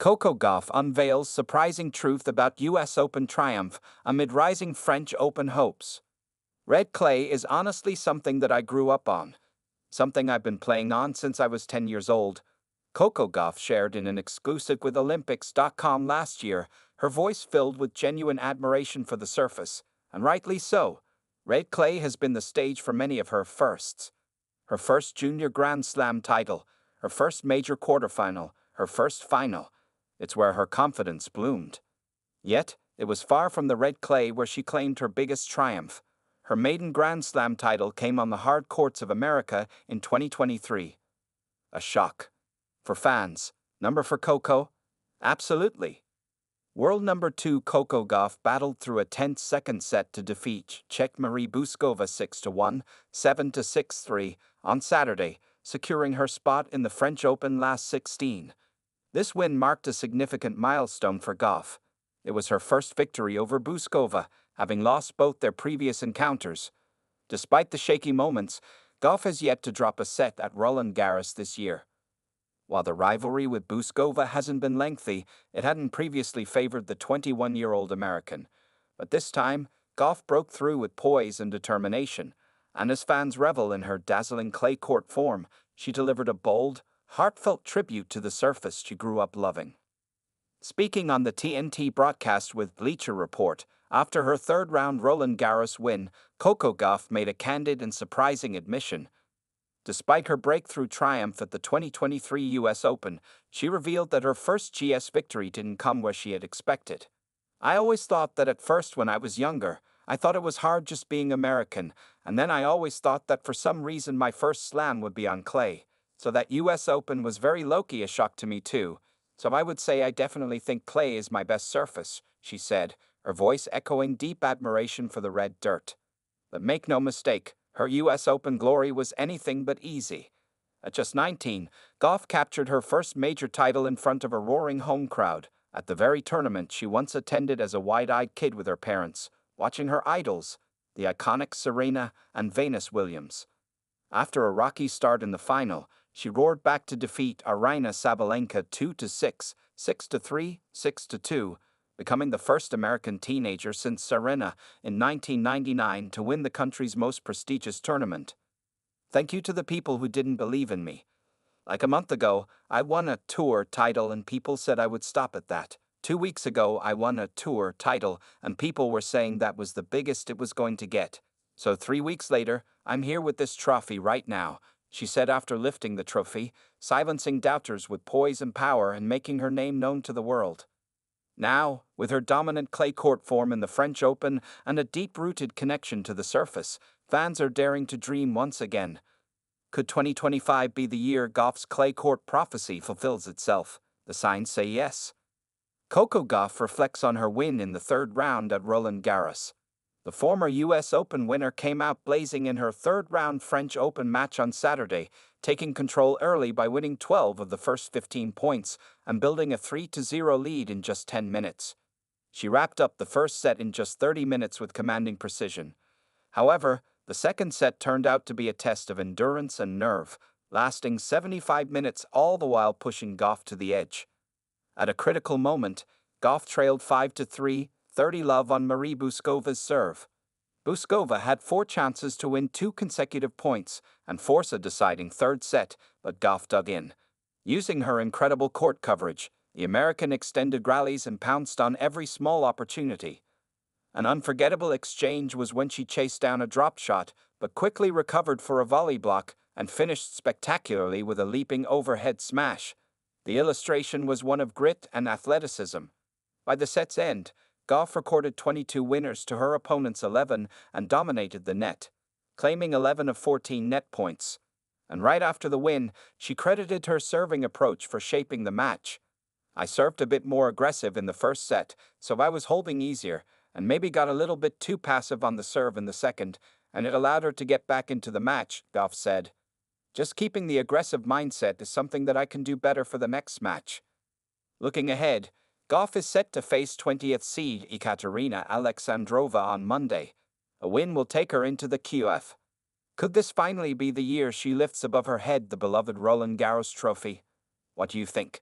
Coco Gauff unveils surprising truth about US Open triumph amid rising French Open hopes. Red clay is honestly something that I grew up on, something I've been playing on since I was 10 years old. Coco Gauff shared in an exclusive with Olympics.com last year, her voice filled with genuine admiration for the surface, and rightly so. Red clay has been the stage for many of her firsts. Her first junior Grand Slam title, her first major quarterfinal, her first final. It's where her confidence bloomed. Yet, it was far from the red clay where she claimed her biggest triumph. Her maiden Grand Slam title came on the hard courts of America in 2023. A shock. For fans, number for Coco? Absolutely. World number 2 Coco Gauff battled through a tense second set to defeat Czech Marie Bouzkova 6-1, 7-6-3 on Saturday, securing her spot in the French Open last 16. This win marked a significant milestone for Gauff. It was her first victory over Bouzkova, having lost both their previous encounters. Despite the shaky moments, Gauff has yet to drop a set at Roland Garros this year. While the rivalry with Bouzkova hasn't been lengthy, it hadn't previously favored the 21-year-old American. But this time, Gauff broke through with poise and determination, and as fans revel in her dazzling clay court form, she delivered a bold, heartfelt tribute to the surface she grew up loving. Speaking on the TNT broadcast with Bleacher Report, after her third-round Roland Garros win, Coco Gauff made a candid and surprising admission. Despite her breakthrough triumph at the 2023 US Open, she revealed that her first GS victory didn't come where she had expected. "I always thought that at first when I was younger, I thought it was hard just being American, and then I always thought that for some reason my first slam would be on clay. So that US Open was very low-key a shock to me too. So I would say I definitely think clay is my best surface," she said, her voice echoing deep admiration for the red dirt. But make no mistake, her US Open glory was anything but easy. At just 19, Gauff captured her first major title in front of a roaring home crowd, at the very tournament she once attended as a wide-eyed kid with her parents, watching her idols, the iconic Serena and Venus Williams. After a rocky start in the final, she roared back to defeat Aryna Sabalenka 2-6, 6-3, 6-2, becoming the first American teenager since Serena in 1999 to win the country's most prestigious tournament. "Thank you to the people who didn't believe in me. Like a month ago, I won a tour title and people said I would stop at that. 2 weeks ago, I won a tour title and people were saying that was the biggest it was going to get. So 3 weeks later, I'm here with this trophy right now," she said after lifting the trophy, silencing doubters with poise and power and making her name known to the world. Now, with her dominant clay court form in the French Open and a deep-rooted connection to the surface, fans are daring to dream once again. Could 2025 be the year Gauff's clay court prophecy fulfills itself? The signs say yes. Coco Gauff reflects on her win in the third round at Roland Garros. The former US Open winner came out blazing in her third-round French Open match on Saturday, taking control early by winning 12 of the first 15 points and building a 3-0 lead in just 10 minutes. She wrapped up the first set in just 30 minutes with commanding precision. However, the second set turned out to be a test of endurance and nerve, lasting 75 minutes all the while pushing Gauff to the edge. At a critical moment, Gauff trailed 5-3, 30-love on Marie Bouzkova's serve. Bouzkova had 4 chances to win 2 consecutive points and force a deciding third set, but Gauff dug in. Using her incredible court coverage, the American extended rallies and pounced on every small opportunity. An unforgettable exchange was when she chased down a drop shot, but quickly recovered for a volley block and finished spectacularly with a leaping overhead smash. The illustration was one of grit and athleticism. By the set's end, Gauff recorded 22 winners to her opponent's 11 and dominated the net, claiming 11 of 14 net points. And right after the win, she credited her serving approach for shaping the match. "I served a bit more aggressive in the first set, so I was holding easier, and maybe got a little bit too passive on the serve in the second, and it allowed her to get back into the match," Gauff said. "Just keeping the aggressive mindset is something that I can do better for the next match." Looking ahead, Gauff is set to face 20th seed Ekaterina Alexandrova on Monday. A win will take her into the QF. Could this finally be the year she lifts above her head the beloved Roland Garros trophy? What do you think?